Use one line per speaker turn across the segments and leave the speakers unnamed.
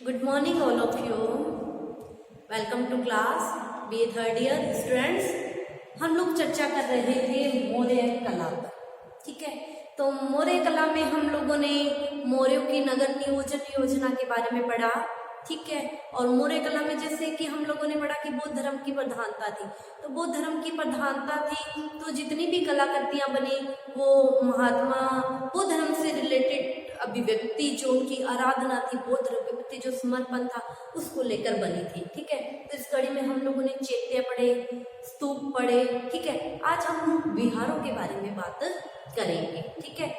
Good morning, all of you. Welcome to class. B third year students. हम लोग चर्चा कर रहे थे मौर्य कला पर। ठीक है, तो मौर्य कला में हम लोगों ने मौर्यों की नगर नियोजन योजना के बारे में पढ़ा। ठीक है, और मौर्य कला में जैसे कि हम लोगों ने पढ़ा कि बौद्ध धर्म की प्रधानता थी, तो बौद्ध धर्म की प्रधानता थी तो जितनी भी कलाकृतियां बनी वो महात्मा बौद्ध धर्म से रिलेटेड अभिव्यक्ति, जो उनकी आराधना थी, बौद्ध धर्म के प्रति जो समर्पण था उसको लेकर बनी थी। ठीक है, तो इस कड़ी में हम लोगों ने चैत्य पढ़े, स्तूप पढ़े। ठीक है, आज हम विहारों के बारे में बात करेंगे। ठीक है,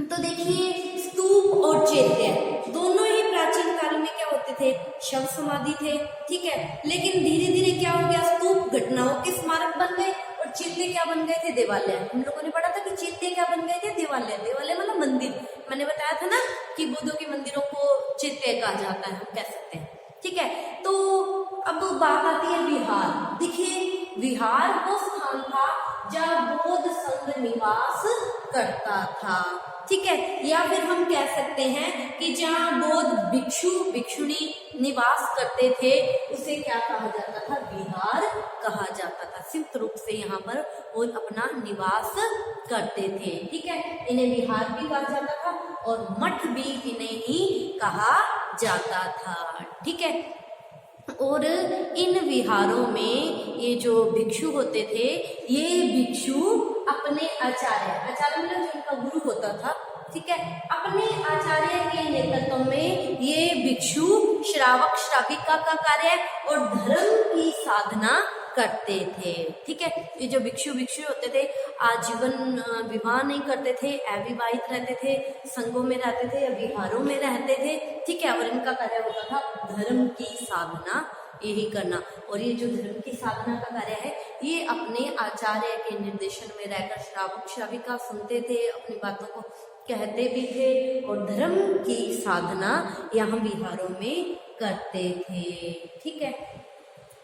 तो देखिए स्तूप और चैत्य दोनों ही प्राचीन काल में क्या होते थे, शव समाधि थे। ठीक है, लेकिन धीरे धीरे क्या हो गया, स्तूप घटनाओं के स्मारक बन गए और चैत्य क्या बन गए थे, देवालय। हम लोगों ने पढ़ा था कि चैत्य क्या बन गए थे, देवालय। देवालय मतलब मंदिर। मैंने बताया था ना कि बुद्धों के मंदिरों को चैत्य कहा जाता है, हम कह सकते हैं। ठीक है, तो अब बात आती है विहार। देखिए विहार वो स्थान था जहाँ बौद्ध संघ निवास करता था। ठीक है, या फिर हम कह सकते हैं कि जहाँ बौद्ध भिक्षु भिक्षुणी निवास करते थे उसे क्या कहा जाता था, विहार कहा जाता था। संयुक्त रूप से यहाँ पर वो अपना निवास करते थे। ठीक है, इन्हें विहार भी कहा जाता था और मठ भी इन्हें ही कहा जाता था। ठीक है, और इन विहारों में ये जो भिक्षु होते थे, ये भिक्षु अपने आचार्य मतलब जो इनका गुरु होता था, ठीक है, अपने आचार्य के नेतृत्व में ये भिक्षु श्रावक श्राविका का कार्य और धर्म की साधना करते थे। ठीक है, ये जो भिक्षु होते थे आजीवन विवाह नहीं करते थे, अविवाहित रहते थे, संघों में रहते थे या विहारों में रहते थे। ठीक है, और इनका कार्य होता था धर्म की साधना यही करना। और ये जो धर्म की साधना का कार्य है ये अपने आचार्य के निर्देशन में रहकर श्रावक श्राविका सुनते थे, अपनी बातों को कहते भी थे और धर्म की साधना यहाँ विहारों में करते थे। ठीक है,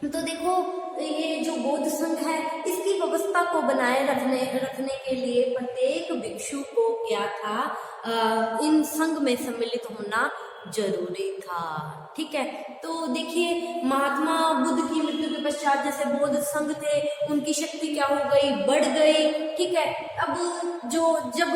तो देखो ये जो बौद्ध संघ है इसकी व्यवस्था को बनाए रखने के लिए प्रत्येक भिक्षु को क्या था, इन संघ में सम्मिलित होना जरूरी था। ठीक है, तो देखिए महात्मा बुद्ध की मृत्यु के पश्चात जैसे बौद्ध संघ थे उनकी शक्ति क्या हो गई, बढ़ गई। ठीक है, अब जब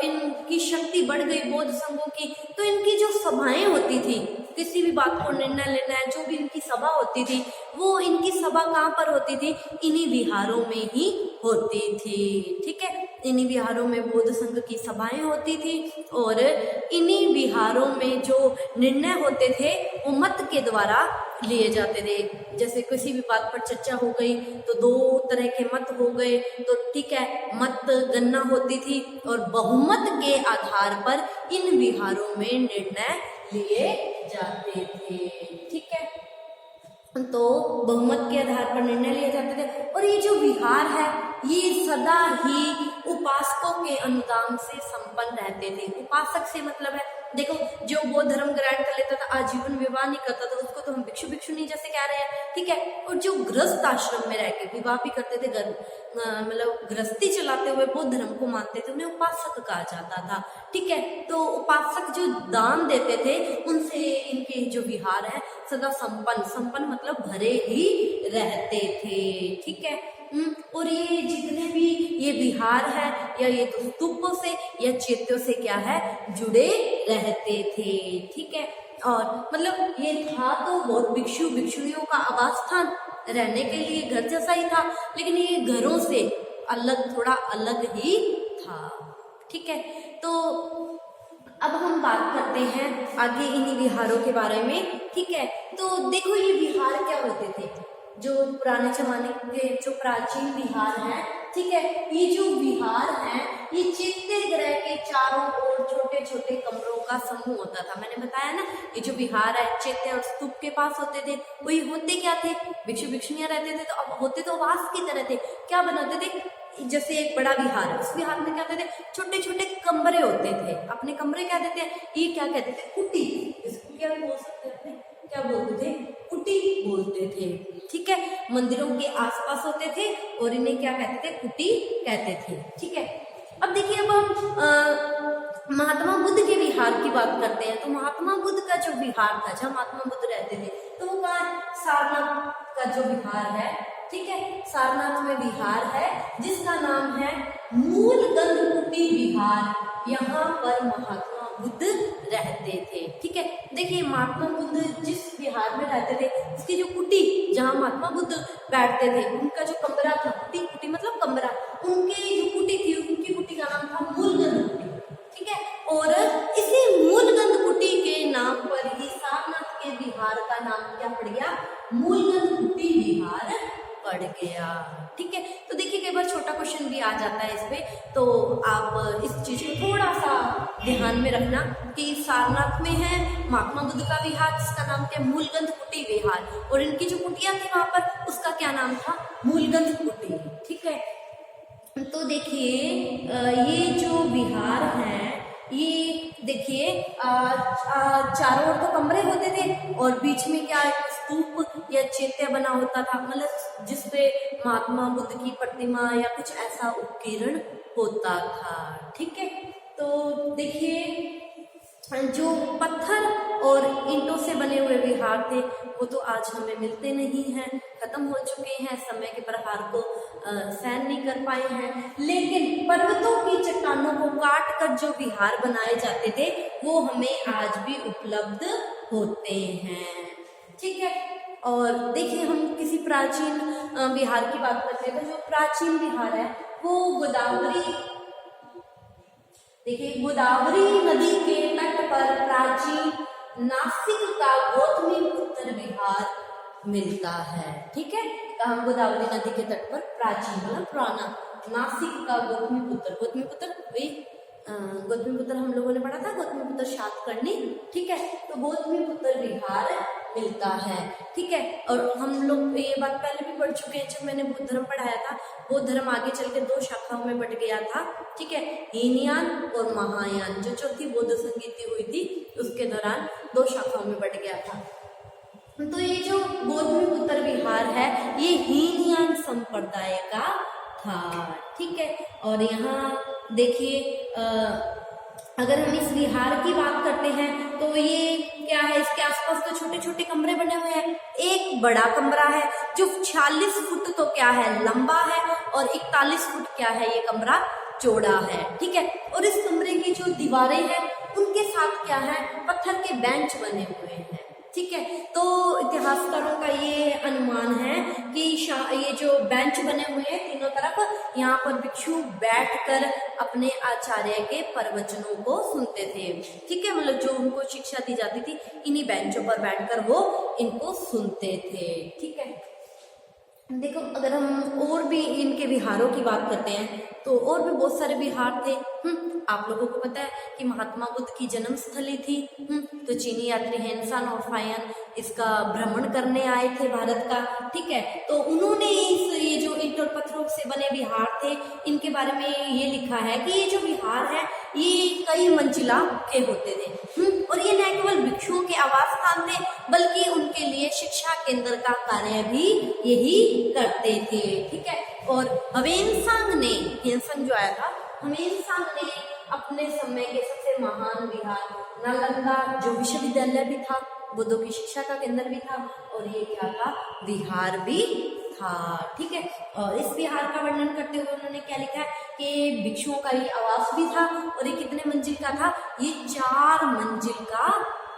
इनकी शक्ति बढ़ गई बौद्ध संघों की, तो इनकी जो सभाएं होती थी, किसी भी बात को निर्णय लेना है, जो भी इनकी सभा होती थी, वो इनकी सभा कहाँ पर होती थी, इन्हीं विहारों में ही होती थी। ठीक है, इन्हीं विहारों में बौद्ध संघ की सभाएं होती थी और इन्हीं विहारों में जो निर्णय होते थे वो मत के द्वारा लिए जाते थे। जैसे किसी भी बात पर चर्चा हो गई तो दो तरह के मत हो गए, तो ठीक है, मत गणना होती थी और बहुमत के आधार पर इन विहारों में निर्णय लिए जाते थे। ठीक है, तो बहुमत के आधार पर निर्णय लिए जाते थे। और ये जो विहार है ये सदा ही उपासकों के अनुदान से संपन्न रहते थे। उपासक से मतलब है, देखो जो बौद्ध धर्म ग्रहण कर लेता था, आजीवन विवाह नहीं करता था, उसको तो हम भिक्षु भिक्षुणी जैसे कह रहे हैं। ठीक है, और जो गृहस्थ आश्रम में रह के विवाह भी करते थे, मतलब गृहस्थी चलाते हुए बौद्ध धर्म को मानते थे, उन्हें उपासक कहा जाता था। ठीक है, तो उपासक जो दान देते थे उनसे इनके जो विहार है सदा संपन्न मतलब भरे ही रहते थे। ठीक है, और ये जितने भी ये विहार है या ये तो स्तूपों से या चैत्यों से क्या है, जुड़े रहते थे। ठीक है, और मतलब ये था तो बहुत भिक्षु भिक्षुणियों का आवास स्थान, रहने के लिए घर जैसा ही था, लेकिन ये घरों से अलग, थोड़ा अलग ही था। ठीक है, तो अब हम बात करते हैं आगे इन्हीं विहारों के बारे में। ठीक है, तो देखो ये विहार क्या होते थे, जो पुराने जमाने के जो प्राचीन विहार हैं। ठीक है, ये जो विहार हैं ये चैत्य ग्रह के चारों ओर छोटे छोटे कमरों का समूह होता था। मैंने बताया ना, ये जो विहार है चैत्य और स्तूप के पास होते थे, वही होते क्या थे, भिक्षु भिक्षुणियां रहते थे, तो अब होते तो वास की तरह थे। क्या बनाते थे, जैसे एक बड़ा विहार है, उस विहार में क्या कहते थे, छोटे छोटे कमरे होते थे। अपने कमरे क्या कहते हैं, ये क्या कहते थे, कुटी। इसको क्या बोल सकते हैं, क्या बोलते थे, कुटी बोलते थे। ठीक है, मंदिरों के आसपास होते थे और इन्हें क्या कहते थे, कुटी कहते थे। ठीक है, अब देखिए अब हम महात्मा बुद्ध के विहार विहार की बात करते हैं तो महात्मा बुद्ध का जो विहार था, जहाँ महात्मा बुद्ध रहते थे, तो वो कहाँ है? सारनाथ का जो विहार है, ठीक है, सारनाथ में विहार है जिसका नाम है मूलगंधकुटी विहार। यहाँ पर महात्मा बुद्ध रहते थे, ठीक है। देखिए महात्मा बुद्ध जिस विहार में रहते थे उसकी जो कुटी, जहाँ महात्मा बुद्ध बैठते थे, उनका जो कमरा था, कुटी, कुटी मतलब कमरा, उनकी जो कुटी थी, उनकी कुटी का नाम था मूलगंधकुटी, ठीक है। और इसी मूलगंधकुटी के नाम पर ही सारनाथ के विहार का नाम क्या पड़ गया? मूलगंधकुटी विहार पड़ गया, ठीक है। तो देखिए कई बार छोटा क्वेश्चन भी आ जाता है इस पे, तो आप इस चीज को थोड़ा सा ध्यान में रखना कि सारनाथ में है महात्मा बुद्ध का विहार जिसका नाम क्या? मूलगंधकुटी विहार, और इनकी जो कुटिया थी वहां पर उसका क्या नाम था? मूलगंधकुटी, ठीक है। तो देखिए ये जो विहार है, ये देखिए चारों ओर तो कमरे होते थे और बीच में क्या स्तूप या चैत्य बना होता था, मतलब जिसपे महात्मा बुद्ध की प्रतिमा या कुछ ऐसा उत्कीर्ण होता था, ठीक है। तो देखिए जो पत्थर और ईंटों से बने हुए विहार थे वो तो आज हमें मिलते नहीं हैं, खत्म हो चुके हैं, समय के प्रहार को सहन नहीं कर पाए हैं। लेकिन पर्वतों की चट्टानों को काट कर जो विहार बनाए जाते थे वो हमें आज भी उपलब्ध होते हैं, ठीक है। और देखिए हम किसी प्राचीन विहार की बात करते हैं तो जो प्राचीन विहार है वो गोदावरी, देखिए गोदावरी नदी के तट पर प्राचीन नासिक का गौतमीपुत्र विहार मिलता है, ठीक है। कहाँ? गोदावरी नदी के तट पर प्राचीन मतलब पुराना, नासिक का गौतमीपुत्र, गौतमीपुत्र वही गौतमीपुत्र हम लोगों ने पढ़ा था, गौतमीपुत्र सातकर्णी, ठीक है। तो गौतमीपुत्र विहार मिलता है, ठीक है। और हम लोग ये बात पहले भी पढ़ चुके हैं जब मैंने बौद्ध धर्म पढ़ाया था। बौद्ध धर्म आगे चल के 2 शाखाओं में बट गया था, ठीक है, हीनयान और महायान। जो चौथी बौद्ध संगीति हुई थी उसके दौरान 2 शाखाओं में बट गया था। तो ये जो गौतमीपुत्र विहार है ये हीनयान संप्रदाय का था, ठीक है। और यहाँ देखिए अगर हम इस विहार की बात करते हैं तो ये क्या है, इसके आसपास तो छोटे छोटे कमरे बने हुए हैं। एक बड़ा कमरा है जो 46 फुट तो क्या है लंबा है और 41 फुट क्या है ये कमरा चौड़ा है, ठीक है। और इस कमरे की जो दीवारें हैं उनके साथ क्या है पत्थर के बेंच बने हुए हैं, ठीक है। तो इतिहासकारों का ये अनुमान है कि ये जो बेंच बने हुए हैं तीनों तरफ, यहाँ पर भिक्षु बैठकर अपने आचार्य के प्रवचनों को सुनते थे, ठीक है। मतलब जो उनको शिक्षा दी जाती थी इन्हीं बेंचों पर बैठकर वो इनको सुनते थे, ठीक है। देखो अगर हम और भी इनके विहारों की बात करते हैं तो और भी बहुत सारे विहार थे। आप लोगों को पता है कि महात्मा बुद्ध की जन्म स्थली थी। तो चीनी यात्री हेनसान और फायन इसका भ्रमण करने आए थे भारत का, ठीक है। तो उन्होंने ये जो ईंट और पत्थरों से बने विहार थे इनके बारे में ये लिखा है कि ये जो विहार है ये कई मंजिला के होते थे। और ये न केवल भिक्षुओं के आवास स्थान थे बल्कि उनके लिए शिक्षा केंद्र का कार्य भी यही करते थे, ठीक है। और ह्वेनसांग ने, हेनसांग जो आया था, ह्वेनसांग ने अपने समय के सबसे महान विहार नालंदा जो विश्वविद्यालय भी था, बुद्धों की शिक्षा का केंद्र भी था और ये क्या था विहार भी था, ठीक है। और इस विहार का वर्णन करते हुए उन्होंने क्या लिखा है कि भिक्षुओं का ये आवास भी था और ये कितने मंजिल का था, ये 4 मंजिल का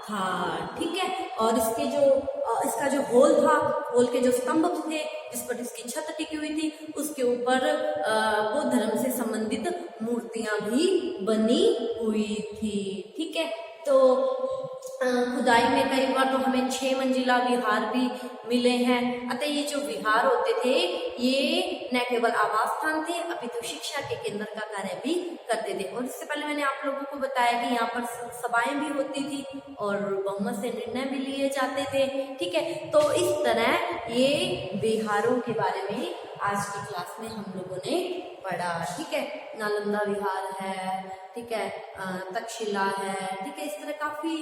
था, ठीक है। और इसका जो होल था, होल के जो स्तंभ थे जिस पर इसकी छत टिकी हुई थी उसके ऊपर बौद्ध धर्म से संबंधित मूर्तियां भी बनी हुई थी, ठीक है। तो खुदाई में कई बार तो हमें 6 मंजिला विहार भी मिले हैं। अतः ये जो विहार होते थे ये न केवल आवास स्थान थे अपितु शिक्षा के केंद्र का कार्य भी करते थे। और इससे पहले मैंने आप लोगों को बताया कि यहाँ पर सभाएं भी होती थी और बहुमत से निर्णय भी लिए जाते थे, ठीक है। तो इस तरह ये विहारों के बारे में आज की क्लास में हम लोगों ने पढ़ा, ठीक है। नालंदा विहार है, ठीक है, तक्षशिला है, ठीक है। इस तरह काफी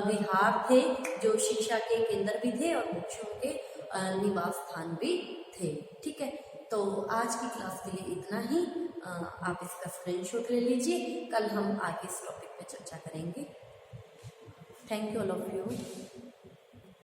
विहार थे जो शिक्षा के केंद्र भी थे और भिक्षुओं के निवास स्थान भी थे, ठीक है। तो आज की क्लास के लिए इतना ही। आप इसका स्क्रीनशॉट ले लीजिए। कल हम आगे इस टॉपिक पे चर्चा करेंगे। Thank you all of you.